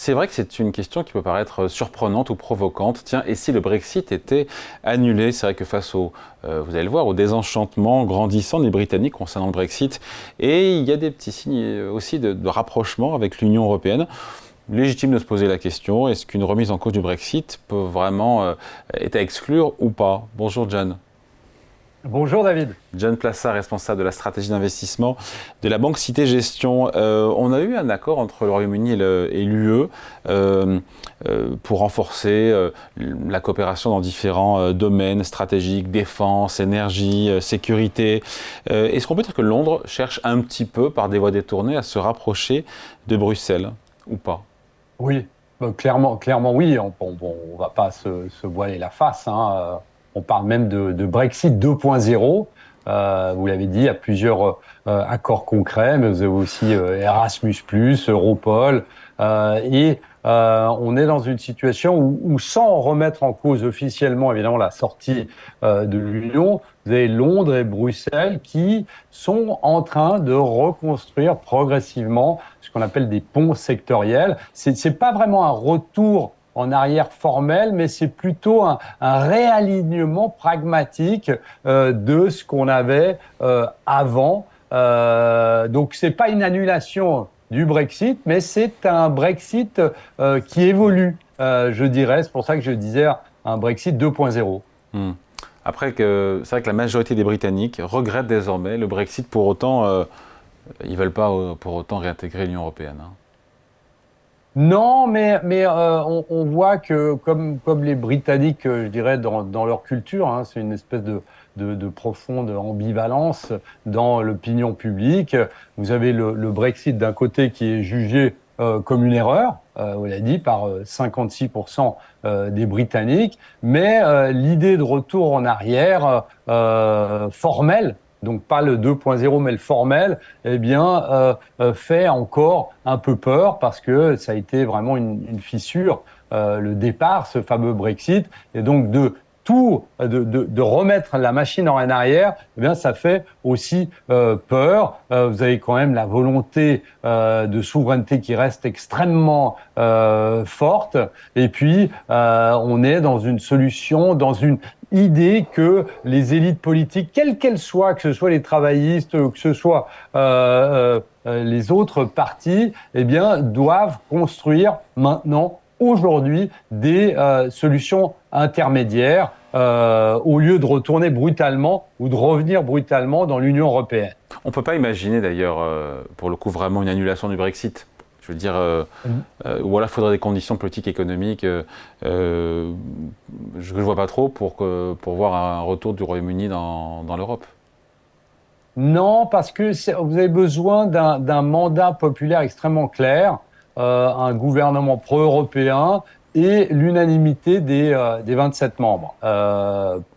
c'est vrai que c'est une question qui peut paraître surprenante ou provocante. Tiens, et si le Brexit était annulé? C'est vrai que face vous allez le voir, au désenchantement grandissant des Britanniques concernant le Brexit, et il y a des petits signes aussi de rapprochement avec l'Union européenne. Légitime de se poser la question, est-ce qu'une remise en cause du Brexit peut vraiment être à exclure ou pas? Bonjour John. Bonjour David. John Plassard, responsable de la stratégie d'investissement de la banque Cité Gestion. On a eu un accord entre le Royaume-Uni et l'UE pour renforcer la coopération dans différents domaines stratégiques, défense, énergie, sécurité. Est-ce qu'on peut dire que Londres cherche un petit peu, par des voies détournées, à se rapprocher de Bruxelles ou pas? Oui, clairement oui, on ne va pas se voiler la face, hein. On parle même de Brexit 2.0. Vous l'avez dit, il y a plusieurs accords concrets, mais vous avez aussi Erasmus+, Europol. On est dans une situation où, sans remettre en cause officiellement, évidemment, la sortie de l'Union, vous avez Londres et Bruxelles qui sont en train de reconstruire progressivement ce qu'on appelle des ponts sectoriels. C'est pas vraiment un retour en arrière formel, mais c'est plutôt un réalignement pragmatique de ce qu'on avait avant. Donc c'est pas une annulation du Brexit, mais c'est un Brexit qui évolue, je dirais. C'est pour ça que je disais un Brexit 2.0. Après, c'est vrai que la majorité des Britanniques regrettent désormais le Brexit. Pour autant, ils ne veulent pas pour autant réintégrer l'Union européenne. Hein. Non, mais on voit que comme les Britanniques, je dirais, dans leur culture, hein, c'est une espèce de profonde ambivalence dans l'opinion publique. Vous avez le Brexit d'un côté qui est jugé comme une erreur, on l'a dit, par 56% des Britanniques, mais l'idée de retour en arrière formelle, donc pas le 2.0 mais le formel, eh bien fait encore un peu peur parce que ça a été vraiment une fissure, le départ, ce fameux Brexit, et donc de remettre la machine en arrière, eh bien ça fait aussi peur. Vous avez quand même la volonté de souveraineté qui reste extrêmement forte, et puis on est dans une solution, dans une idée que les élites politiques, quelles qu'elles soient, que ce soit les travaillistes, que ce soit les autres partis, eh bien, doivent construire maintenant, aujourd'hui, des solutions intermédiaires au lieu de retourner brutalement ou de revenir brutalement dans l'Union européenne. On ne peut pas imaginer d'ailleurs, pour le coup, vraiment une annulation du Brexit. Je veux dire, ou alors il faudrait des conditions politiques, économiques que je ne vois pas trop pour voir un retour du Royaume-Uni dans l'Europe. Non, parce que vous avez besoin d'un mandat populaire extrêmement clair, un gouvernement pro-européen et l'unanimité des 27 membres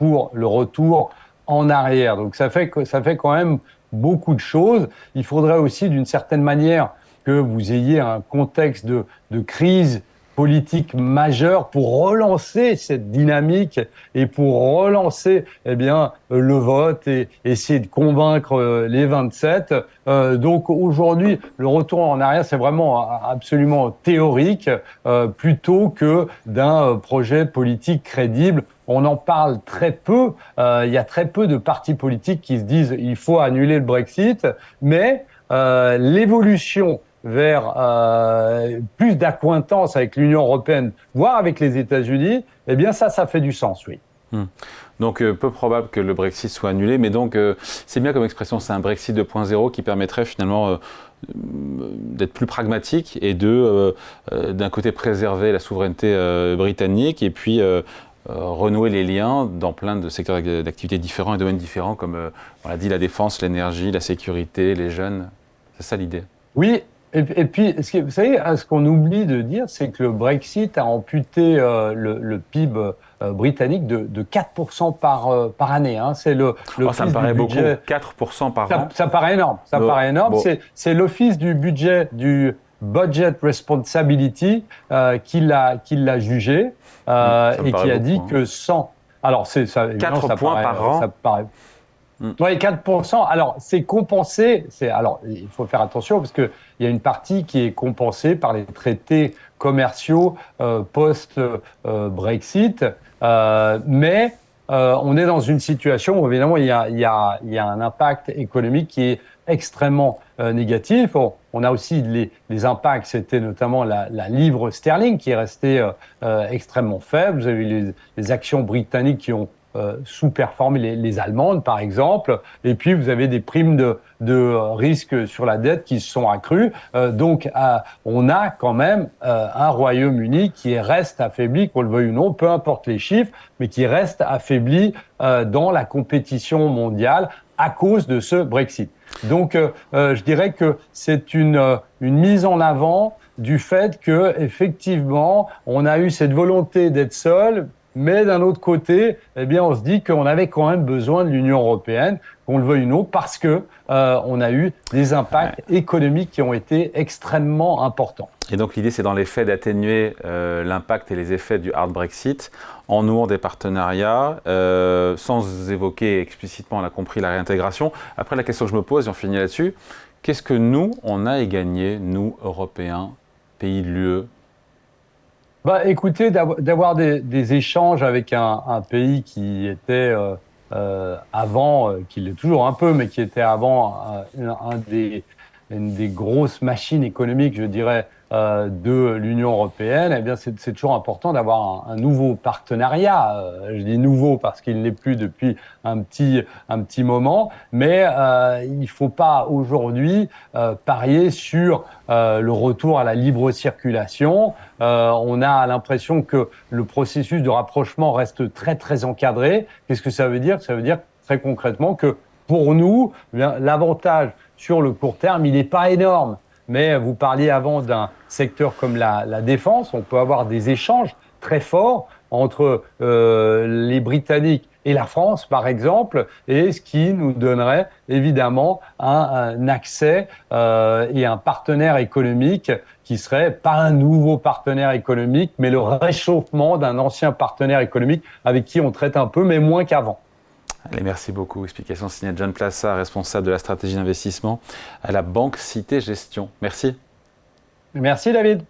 pour le retour en arrière. Donc ça fait quand même beaucoup de choses. Il faudrait aussi, d'une certaine manière, que vous ayez un contexte de crise politique majeure pour relancer cette dynamique et pour relancer le vote et essayer de convaincre les 27. Donc aujourd'hui, le retour en arrière, c'est vraiment absolument théorique plutôt que d'un projet politique crédible. On en parle très peu. Il y a très peu de partis politiques qui se disent il faut annuler le Brexit, mais l'évolution vers plus d'accointance avec l'Union européenne, voire avec les États-Unis, eh bien ça fait du sens, oui. Donc peu probable que le Brexit soit annulé, mais donc c'est bien comme expression, c'est un Brexit 2.0 qui permettrait finalement d'être plus pragmatique et d'un côté préserver la souveraineté britannique et puis renouer les liens dans plein de secteurs d'activité différents et domaines différents comme on l'a dit, la défense, l'énergie, la sécurité, les jeunes. C'est ça l'idée. Oui. Et puis, vous savez, ce qu'on oublie de dire, c'est que le Brexit a amputé le PIB britannique de 4% par année. Hein. C'est ça me paraît beaucoup, 4% par an. Ça paraît énorme. Paraît énorme. Bon. C'est l'Office du budget, du Budget Responsibility, qui l'a jugé et qui a dit que 100... Alors, 4 points par an. Ça paraît... Oui, 4%. Alors, c'est compensé. Alors, il faut faire attention parce qu'il y a une partie qui est compensée par les traités commerciaux post-Brexit. Mais on est dans une situation où, évidemment, il y a un impact économique qui est extrêmement négatif. On a aussi les impacts, c'était notamment la livre sterling qui est restée extrêmement faible. Vous avez les actions britanniques qui ont sous-performer les Allemandes, par exemple. Et puis, vous avez des primes de risque sur la dette qui se sont accrues. Donc, on a quand même un Royaume-Uni qui reste affaibli, qu'on le veuille ou non, peu importe les chiffres, mais qui reste affaibli dans la compétition mondiale à cause de ce Brexit. Donc, je dirais que c'est une mise en avant du fait que effectivement, on a eu cette volonté d'être seul. Mais d'un autre côté, eh bien, on se dit qu'on avait quand même besoin de l'Union européenne, qu'on le veuille ou non, parce que on a eu des impacts économiques qui ont été extrêmement importants. Et donc l'idée, c'est dans les faits d'atténuer l'impact et les effets du hard Brexit en nouant des partenariats, sans évoquer explicitement, on l'a compris, la réintégration. Après, la question que je me pose, et on finit là-dessus, qu'est-ce que nous, on a gagné, nous, Européens, pays de l'UE? Bah, écoutez, d'avoir des échanges avec un pays qui était avant, qui l'est toujours un peu, mais qui était avant une des grosses machines économiques, je dirais, de l'Union européenne, eh bien, c'est toujours important d'avoir un nouveau partenariat. Je dis nouveau parce qu'il n'est plus depuis un petit moment, mais il ne faut pas aujourd'hui parier sur le retour à la libre circulation. On a l'impression que le processus de rapprochement reste très, très encadré. Qu'est-ce que ça veut dire? Ça veut dire très concrètement que pour nous, l'avantage sur le court terme, il n'est pas énorme. Mais vous parliez avant d'un secteur comme la défense, on peut avoir des échanges très forts entre les Britanniques et la France, par exemple, et ce qui nous donnerait évidemment un accès et un partenaire économique qui serait pas un nouveau partenaire économique, mais le réchauffement d'un ancien partenaire économique avec qui on traite un peu, mais moins qu'avant. Allez, merci beaucoup. Explication signée John Plassard, responsable de la stratégie d'investissement à la Banque Cité Gestion. Merci. Merci David.